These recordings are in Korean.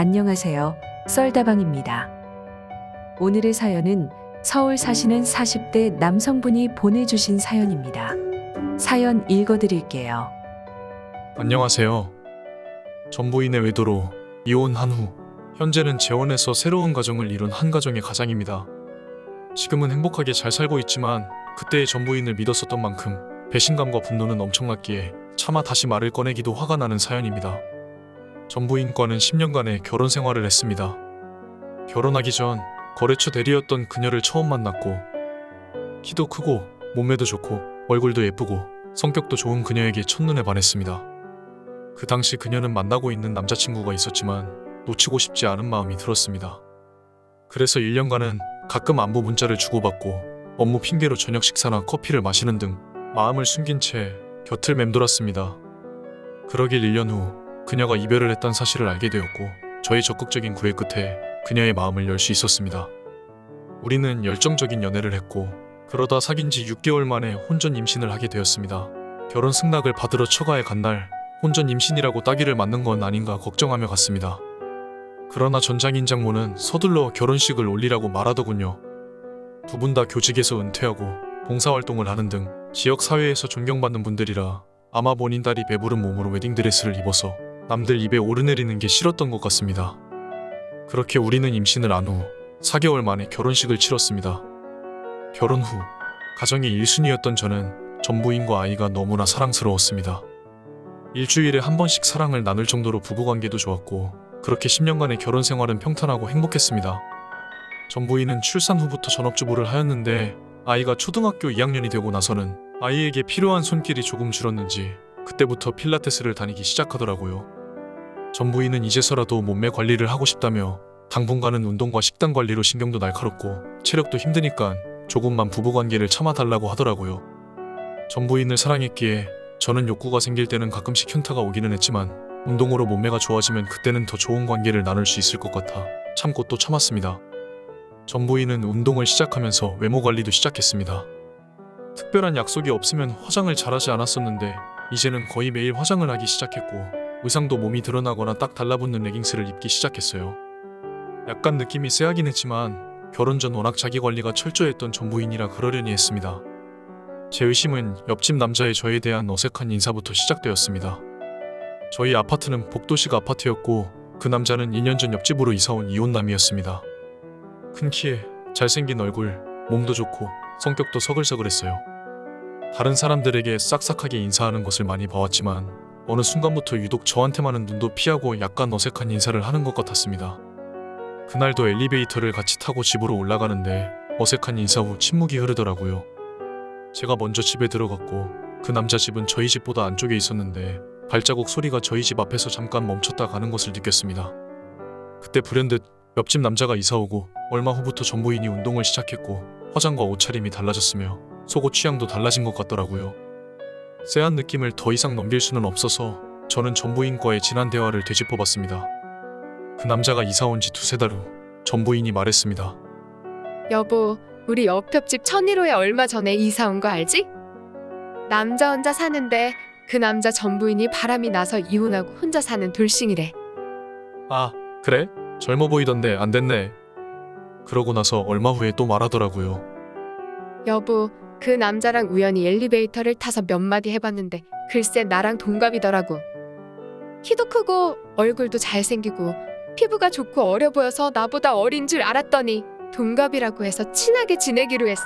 안녕하세요. 썰다방입니다. 오늘의 사연은 서울 사시는 40대 남성분이 보내주신 사연입니다. 사연 읽어드릴게요. 안녕하세요. 전부인의 외도로 이혼한 후 현재는 재혼해서 새로운 가정을 이룬 한 가정의 가장입니다. 지금은 행복하게 잘 살고 있지만 그때의 전부인을 믿었었던 만큼 배신감과 분노는 엄청났기에 차마 다시 말을 꺼내기도 화가 나는 사연입니다. 전부인과는 10년간의 결혼 생활을 했습니다. 결혼하기 전 거래처 대리였던 그녀를 처음 만났고 키도 크고 몸매도 좋고 얼굴도 예쁘고 성격도 좋은 그녀에게 첫눈에 반했습니다. 그 당시 그녀는 만나고 있는 남자친구가 있었지만 놓치고 싶지 않은 마음이 들었습니다. 그래서 1년간은 가끔 안부 문자를 주고받고 업무 핑계로 저녁 식사나 커피를 마시는 등 마음을 숨긴 채 곁을 맴돌았습니다. 그러길 1년 후 그녀가 이별을 했다는 사실을 알게 되었고 저의 적극적인 구애 끝에 그녀의 마음을 열 수 있었습니다. 우리는 열정적인 연애를 했고 그러다 사귄 지 6개월 만에 혼전 임신을 하게 되었습니다. 결혼 승낙을 받으러 처가에 간 날 혼전 임신이라고 따기를 맞는 건 아닌가 걱정하며 갔습니다. 그러나 전장인 장모는 서둘러 결혼식을 올리라고 말하더군요. 두 분 다 교직에서 은퇴하고 봉사활동을 하는 등 지역사회에서 존경받는 분들이라 아마 본인 딸이 배부른 몸으로 웨딩드레스를 입어서 남들 입에 오르내리는 게 싫었던 것 같습니다. 그렇게 우리는 임신을 한 후 4개월 만에 결혼식을 치렀습니다. 결혼 후 가정의 1순위였던 저는 전부인과 아이가 너무나 사랑스러웠습니다. 일주일에 한 번씩 사랑을 나눌 정도로 부부관계도 좋았고 그렇게 10년간의 결혼 생활은 평탄하고 행복했습니다. 전부인은 출산 후부터 전업주부를 하였는데 아이가 초등학교 2학년이 되고 나서는 아이에게 필요한 손길이 조금 줄었는지 그때부터 필라테스를 다니기 시작하더라고요. 전부인은 이제서라도 몸매 관리를 하고 싶다며 당분간은 운동과 식단 관리로 신경도 날카롭고 체력도 힘드니까 조금만 부부관계를 참아달라고 하더라고요. 전부인을 사랑했기에 저는 욕구가 생길 때는 가끔씩 현타가 오기는 했지만 운동으로 몸매가 좋아지면 그때는 더 좋은 관계를 나눌 수 있을 것 같아 참고 또 참았습니다. 전부인은 운동을 시작하면서 외모 관리도 시작했습니다. 특별한 약속이 없으면 화장을 잘하지 않았었는데 이제는 거의 매일 화장을 하기 시작했고 의상도 몸이 드러나거나 딱 달라붙는 레깅스를 입기 시작했어요. 약간 느낌이 쎄하긴 했지만 결혼 전 워낙 자기 관리가 철저했던 전부인이라 그러려니 했습니다. 제 의심은 옆집 남자의 저에 대한 어색한 인사부터 시작되었습니다. 저희 아파트는 복도식 아파트였고 그 남자는 2년 전 옆집으로 이사온 이혼남이었습니다. 큰 키에 잘생긴 얼굴, 몸도 좋고 성격도 서글서글했어요. 다른 사람들에게 싹싹하게 인사하는 것을 많이 봐왔지만 어느 순간부터 유독 저한테만은 눈도 피하고 약간 어색한 인사를 하는 것 같았습니다. 그날도 엘리베이터를 같이 타고 집으로 올라가는데 어색한 인사 후 침묵이 흐르더라고요. 제가 먼저 집에 들어갔고 그 남자 집은 저희 집보다 안쪽에 있었는데 발자국 소리가 저희 집 앞에서 잠깐 멈췄다 가는 것을 느꼈습니다. 그때 불현듯 옆집 남자가 이사오고 얼마 후부터 전부인이 운동을 시작했고 화장과 옷차림이 달라졌으며 속옷 취향도 달라진 것 같더라고요. 쎄한 느낌을 더 이상 넘길 수는 없어서 저는 전부인과의 지난 대화를 되짚어봤습니다. 그 남자가 이사온 지 2-3달 후 전부인이 말했습니다. 여보, 우리 옆집 1001호에 얼마 전에 이사 온 거 알지? 남자 혼자 사는데 그 남자 전부인이 바람이 나서 이혼하고 혼자 사는 돌싱이래. 아, 그래? 젊어 보이던데 안 됐네. 그러고 나서 얼마 후에 또 말하더라고요. 여보, 그 남자랑 우연히 엘리베이터를 타서 몇 마디 해봤는데 글쎄 나랑 동갑이더라고. 키도 크고 얼굴도 잘생기고 피부가 좋고 어려 보여서 나보다 어린 줄 알았더니 동갑이라고 해서 친하게 지내기로 했어.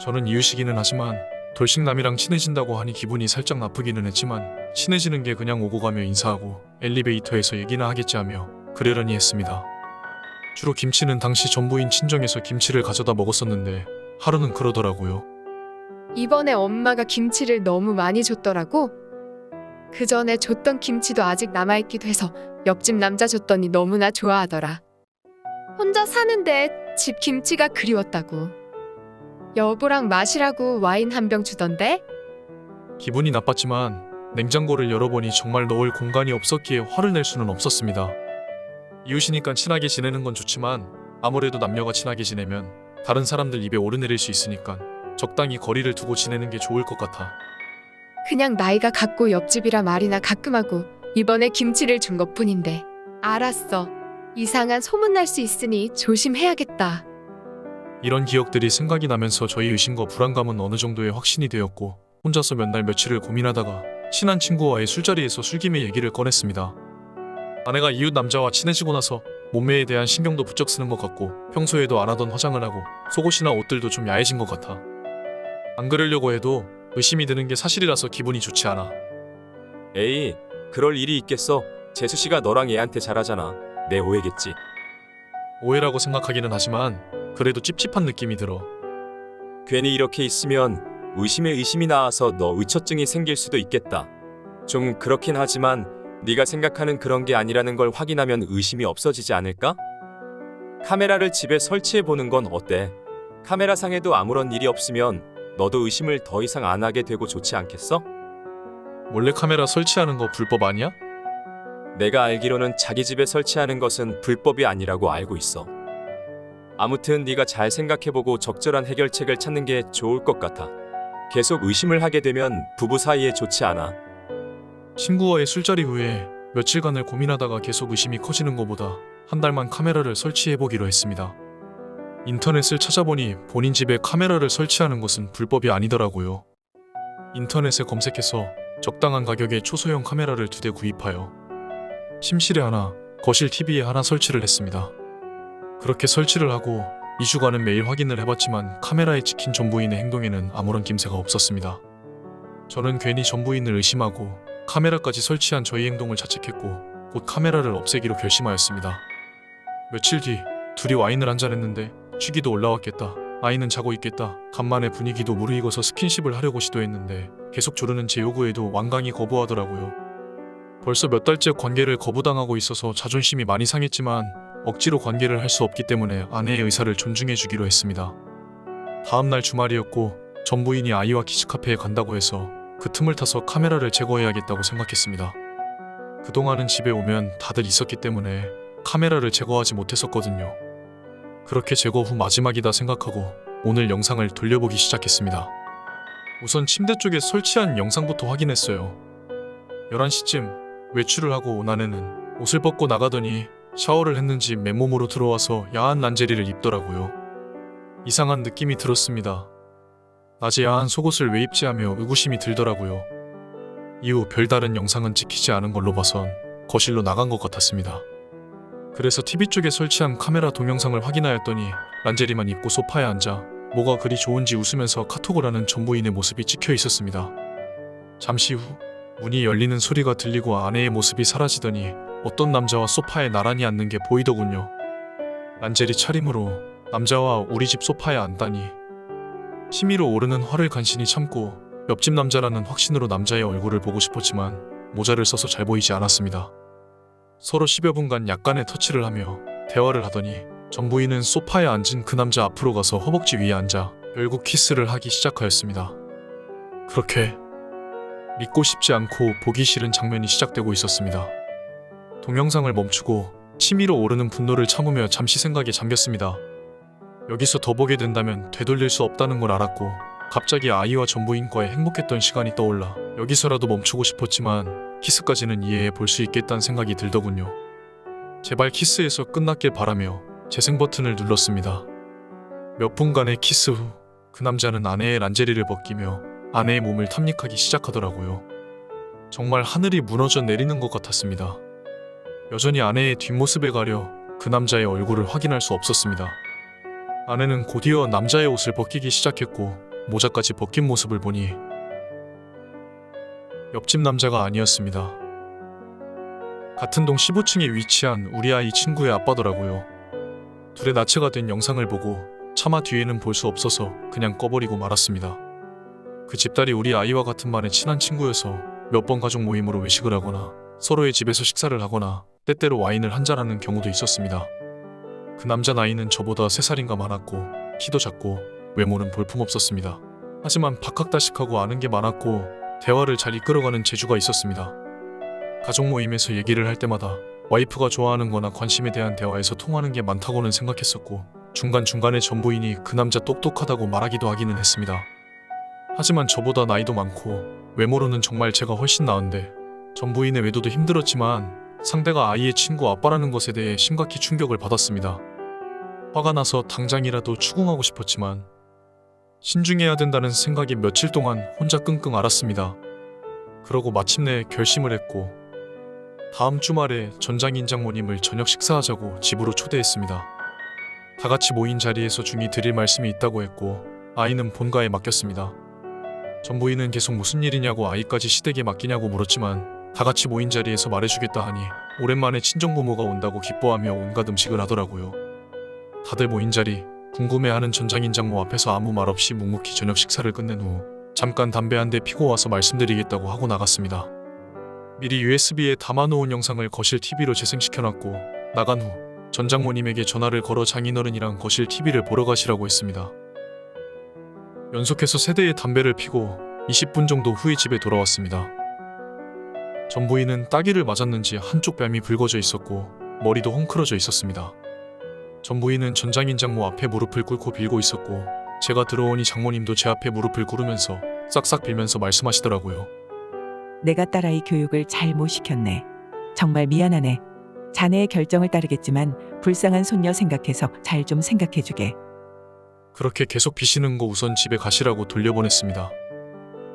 저는 이유시기는 하지만 돌싱남이랑 친해진다고 하니 기분이 살짝 나쁘기는 했지만 친해지는 게 그냥 오고 가며 인사하고 엘리베이터에서 얘기나 하겠지 하며 그러려니 했습니다. 주로 김치는 당시 전부인 친정에서 김치를 가져다 먹었었는데 하루는 그러더라고요. 이번에 엄마가 김치를 너무 많이 줬더라고. 그 전에 줬던 김치도 아직 남아있기도 해서 옆집 남자 줬더니 너무나 좋아하더라. 혼자 사는데 집 김치가 그리웠다고. 여보랑 마시라고 와인 한 병 주던데? 기분이 나빴지만 냉장고를 열어보니 정말 넣을 공간이 없었기에 화를 낼 수는 없었습니다. 이웃이니까 친하게 지내는 건 좋지만 아무래도 남녀가 친하게 지내면 다른 사람들 입에 오르내릴 수 있으니까 적당히 거리를 두고 지내는 게 좋을 것 같아. 그냥 나이가 같고 옆집이라 말이나 가끔 하고 이번에 김치를 준 것뿐인데 알았어. 이상한 소문 날 수 있으니 조심해야겠다. 이런 기억들이 생각이 나면서 저희 의심과 불안감은 어느 정도의 확신이 되었고 혼자서 몇 날 며칠을 고민하다가 친한 친구와의 술자리에서 술김에 얘기를 꺼냈습니다. 아내가 이웃 남자와 친해지고 나서 몸매에 대한 신경도 부쩍 쓰는 것 같고 평소에도 안 하던 화장을 하고 속옷이나 옷들도 좀 야해진 것 같아. 안 그러려고 해도 의심이 드는 게 사실이라서 기분이 좋지 않아. 에이, 그럴 일이 있겠어. 재수 씨가 너랑 얘한테 잘하잖아. 내 오해겠지. 오해라고 생각하기는 하지만 그래도 찝찝한 느낌이 들어. 괜히 이렇게 있으면 의심에 의심이 나와서 너 의처증이 생길 수도 있겠다. 좀 그렇긴 하지만 네가 생각하는 그런 게 아니라는 걸 확인하면 의심이 없어지지 않을까? 카메라를 집에 설치해 보는 건 어때? 카메라상에도 아무런 일이 없으면 너도 의심을 더 이상 안 하게 되고 좋지 않겠어? 몰래카메라 설치하는 거 불법 아니야? 내가 알기로는 자기 집에 설치하는 것은 불법이 아니라고 알고 있어. 아무튼 네가 잘 생각해보고 적절한 해결책을 찾는 게 좋을 것 같아. 계속 의심을 하게 되면 부부 사이에 좋지 않아. 친구와의 술자리 후에 며칠간을 고민하다가 계속 의심이 커지는 것보다 한 달만 카메라를 설치해보기로 했습니다. 인터넷을 찾아보니 본인 집에 카메라를 설치하는 것은 불법이 아니더라고요. 인터넷에 검색해서 적당한 가격의 초소형 카메라를 2대 구입하여 침실에 하나, 거실 TV에 하나 설치를 했습니다. 그렇게 설치를 하고 2주간은 매일 확인을 해봤지만 카메라에 찍힌 전부인의 행동에는 아무런 김새가 없었습니다. 저는 괜히 전부인을 의심하고 카메라까지 설치한 저희 행동을 자책했고 곧 카메라를 없애기로 결심하였습니다. 며칠 뒤 둘이 와인을 한잔했는데 취기도 올라왔겠다. 아이는 자고 있겠다. 간만에 분위기도 무르익어서 스킨십을 하려고 시도했는데 계속 조르는 제 요구에도 완강히 거부하더라고요. 벌써 몇 달째 관계를 거부당하고 있어서 자존심이 많이 상했지만 억지로 관계를 할 수 없기 때문에 아내의 의사를 존중해 주기로 했습니다. 다음날 주말이었고 전 부인이 아이와 키즈카페에 간다고 해서 그 틈을 타서 카메라를 제거해야겠다고 생각했습니다. 그동안은 집에 오면 다들 있었기 때문에 카메라를 제거하지 못했었거든요. 그렇게 제거 후 마지막이다 생각하고 오늘 영상을 돌려보기 시작했습니다. 우선 침대 쪽에 설치한 영상부터 확인했어요. 11시쯤 외출을 하고 온 아내는 옷을 벗고 나가더니 샤워를 했는지 맨몸으로 들어와서 야한 란제리를 입더라고요. 이상한 느낌이 들었습니다. 낮에 야한 속옷을 왜 입지 하며 의구심이 들더라고요. 이후 별다른 영상은 찍히지 않은 걸로 봐선 거실로 나간 것 같았습니다. 그래서 TV 쪽에 설치한 카메라 동영상을 확인하였더니 란제리만 입고 소파에 앉아 뭐가 그리 좋은지 웃으면서 카톡을 하는 전부인의 모습이 찍혀 있었습니다. 잠시 후 문이 열리는 소리가 들리고 아내의 모습이 사라지더니 어떤 남자와 소파에 나란히 앉는 게 보이더군요. 란제리 차림으로 남자와 우리 집 소파에 앉다니. 치밀어 오르는 화를 간신히 참고 옆집 남자라는 확신으로 남자의 얼굴을 보고 싶었지만 모자를 써서 잘 보이지 않았습니다. 서로 10여 분간 약간의 터치를 하며 대화를 하더니 전 부인은 소파에 앉은 그 남자 앞으로 가서 허벅지 위에 앉아 결국 키스를 하기 시작하였습니다. 그렇게 믿고 싶지 않고 보기 싫은 장면이 시작되고 있었습니다. 동영상을 멈추고 치밀어 오르는 분노를 참으며 잠시 생각에 잠겼습니다. 여기서 더 보게 된다면 되돌릴 수 없다는 걸 알았고 갑자기 아이와 전부인과의 행복했던 시간이 떠올라 여기서라도 멈추고 싶었지만 키스까지는 이해해 볼 수 있겠다는 생각이 들더군요. 제발 키스에서 끝났길 바라며 재생 버튼을 눌렀습니다. 몇 분간의 키스 후 그 남자는 아내의 란제리를 벗기며 아내의 몸을 탐닉하기 시작하더라고요. 정말 하늘이 무너져 내리는 것 같았습니다. 여전히 아내의 뒷모습에 가려 그 남자의 얼굴을 확인할 수 없었습니다. 아내는 곧이어 남자의 옷을 벗기기 시작했고 모자까지 벗긴 모습을 보니 옆집 남자가 아니었습니다. 같은 동 15층에 위치한 우리 아이 친구의 아빠더라고요. 둘의 나체가 된 영상을 보고 차마 뒤에는 볼 수 없어서 그냥 꺼버리고 말았습니다. 그 집딸이 우리 아이와 같은 반의 친한 친구여서 몇 번 가족 모임으로 외식을 하거나 서로의 집에서 식사를 하거나 때때로 와인을 한잔하는 경우도 있었습니다. 그 남자 나이는 저보다 3살인가 많았고 키도 작고 외모는 볼품없었습니다. 하지만 박학다식하고 아는 게 많았고 대화를 잘 이끌어가는 재주가 있었습니다. 가족 모임에서 얘기를 할 때마다 와이프가 좋아하는 거나 관심에 대한 대화에서 통하는 게 많다고는 생각했었고 중간중간에 전부인이 그 남자 똑똑하다고 말하기도 하기는 했습니다. 하지만 저보다 나이도 많고 외모로는 정말 제가 훨씬 나은데 전부인의 외도도 힘들었지만 상대가 아이의 친구 아빠라는 것에 대해 심각히 충격을 받았습니다. 화가 나서 당장이라도 추궁하고 싶었지만 신중해야 된다는 생각이 며칠 동안 혼자 끙끙 앓았습니다. 그러고 마침내 결심을 했고 다음 주말에 전장인 장모님을 저녁 식사하자고 집으로 초대했습니다. 다 같이 모인 자리에서 중이 드릴 말씀이 있다고 했고 아이는 본가에 맡겼습니다. 전부인은 계속 무슨 일이냐고 아이까지 시댁에 맡기냐고 물었지만 다 같이 모인 자리에서 말해주겠다 하니 오랜만에 친정부모가 온다고 기뻐하며 온갖 음식을 하더라고요. 다들 모인 자리 궁금해하는 전장인 장모 앞에서 아무 말 없이 묵묵히 저녁 식사를 끝낸 후 잠깐 담배 한 대 피고 와서 말씀드리겠다고 하고 나갔습니다. 미리 USB에 담아놓은 영상을 거실 TV로 재생시켜놨고 나간 후 전 장모님에게 전화를 걸어 장인어른이랑 거실 TV를 보러 가시라고 했습니다. 연속해서 3대의 담배를 피고 20분 정도 후에 집에 돌아왔습니다. 전 부인은 따기를 맞았는지 한쪽 뺨이 붉어져 있었고 머리도 헝클어져 있었습니다. 전 부인은 전장인 장모 앞에 무릎을 꿇고 빌고 있었고 제가 들어오니 장모님도 제 앞에 무릎을 꿇으면서 싹싹 빌면서 말씀하시더라고요. 내가 딸아이 교육을 잘 못 시켰네. 정말 미안하네. 자네의 결정을 따르겠지만 불쌍한 손녀 생각해서 잘 좀 생각해주게. 그렇게 계속 비시는 거 우선 집에 가시라고 돌려보냈습니다.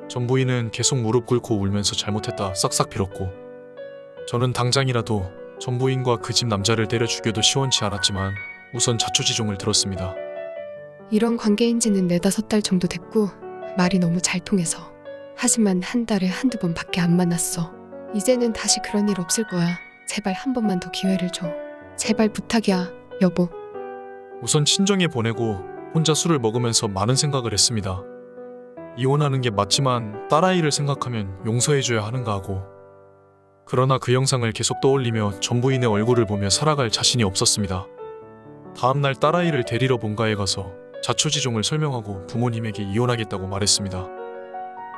전 부인은 계속 무릎 꿇고 울면서 잘못했다 싹싹 빌었고 저는 당장이라도 전 부인과 그 집 남자를 때려 죽여도 시원치 않았지만 우선 자초지종을 들었습니다. 이런 관계인지는 4-5달 정도 됐고 말이 너무 잘 통해서. 하지만 한 달에 한두 번밖에 안 만났어. 이제는 다시 그런 일 없을 거야. 제발 한 번만 더 기회를 줘. 제발 부탁이야, 여보. 우선 친정에 보내고 혼자 술을 먹으면서 많은 생각을 했습니다. 이혼하는 게 맞지만 딸아이를 생각하면 용서해줘야 하는가 하고 그러나 그 영상을 계속 떠올리며 전 부인의 얼굴을 보며 살아갈 자신이 없었습니다. 다음날 딸아이를 데리러 본가에 가서 자초지종을 설명하고 부모님에게 이혼하겠다고 말했습니다.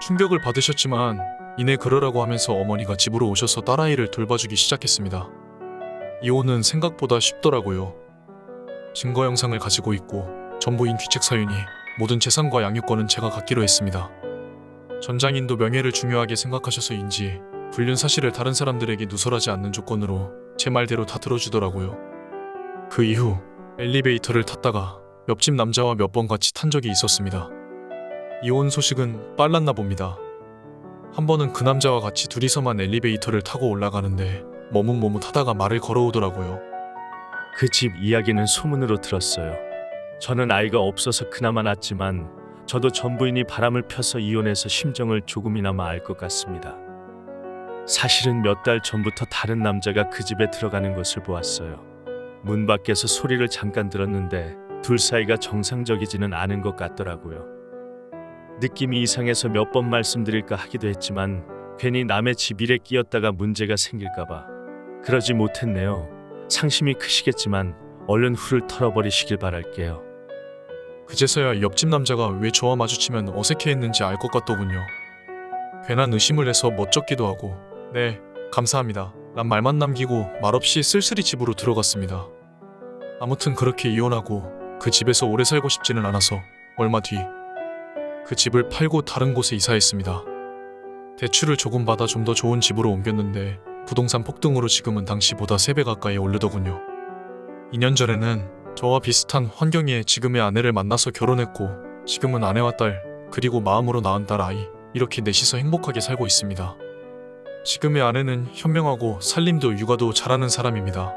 충격을 받으셨지만 이내 그러라고 하면서 어머니가 집으로 오셔서 딸아이를 돌봐주기 시작했습니다. 이혼은 생각보다 쉽더라고요. 증거 영상을 가지고 있고 전 부인 귀책 사유니 모든 재산과 양육권은 제가 갖기로 했습니다. 전장인도 명예를 중요하게 생각하셔서인지 불륜 사실을 다른 사람들에게 누설하지 않는 조건으로 제 말대로 다 들어주더라고요. 그 이후 엘리베이터를 탔다가 옆집 남자와 몇 번 같이 탄 적이 있었습니다. 이혼 소식은 빨랐나 봅니다. 한 번은 그 남자와 같이 둘이서만 엘리베이터를 타고 올라가는데 머뭇머뭇하다가 말을 걸어오더라고요. 그 집 이야기는 소문으로 들었어요. 저는 아이가 없어서 그나마 낫지만 저도 전부인이 바람을 펴서 이혼해서 심정을 조금이나마 알 것 같습니다. 사실은 몇 달 전부터 다른 남자가 그 집에 들어가는 것을 보았어요. 문 밖에서 소리를 잠깐 들었는데 둘 사이가 정상적이지는 않은 것 같더라고요. 느낌이 이상해서 몇 번 말씀드릴까 하기도 했지만 괜히 남의 집 일에 끼었다가 문제가 생길까봐 그러지 못했네요. 상심이 크시겠지만 얼른 훌을 털어버리시길 바랄게요. 그제서야 옆집 남자가 왜 저와 마주치면 어색해했는지 알 것 같더군요. 괜한 의심을 해서 멋쩍기도 하고 네, 감사합니다 란 말만 남기고 말없이 쓸쓸히 집으로 들어갔습니다. 아무튼 그렇게 이혼하고 그 집에서 오래 살고 싶지는 않아서 얼마 뒤 그 집을 팔고 다른 곳에 이사했습니다. 대출을 조금 받아 좀 더 좋은 집으로 옮겼는데 부동산 폭등으로 지금은 당시보다 3배 가까이 오르더군요. 2년 전에는 저와 비슷한 환경의 지금의 아내를 만나서 결혼했고 지금은 아내와 딸 그리고 마음으로 낳은 딸 아이 이렇게 넷이서 행복하게 살고 있습니다. 지금의 아내는 현명하고 살림도 육아도 잘하는 사람입니다.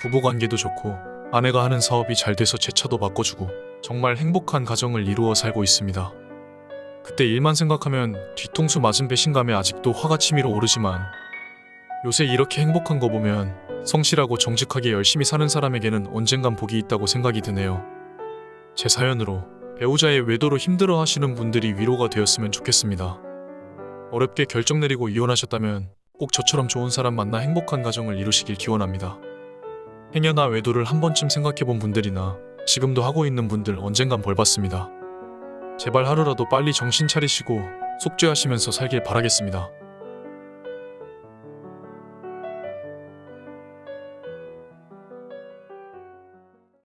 부부관계도 좋고 아내가 하는 사업이 잘 돼서 제 차도 바꿔주고 정말 행복한 가정을 이루어 살고 있습니다. 그때 일만 생각하면 뒤통수 맞은 배신감에 아직도 화가 치밀어 오르지만 요새 이렇게 행복한 거 보면 성실하고 정직하게 열심히 사는 사람에게는 언젠간 복이 있다고 생각이 드네요. 제 사연으로 배우자의 외도로 힘들어 하시는 분들이 위로가 되었으면 좋겠습니다. 어렵게 결정 내리고 이혼하셨다면 꼭 저처럼 좋은 사람 만나 행복한 가정을 이루시길 기원합니다. 행여나 외도를 한 번쯤 생각해본 분들이나 지금도 하고 있는 분들 언젠간 벌 받습니다. 제발 하루라도 빨리 정신 차리시고 속죄하시면서 살길 바라겠습니다.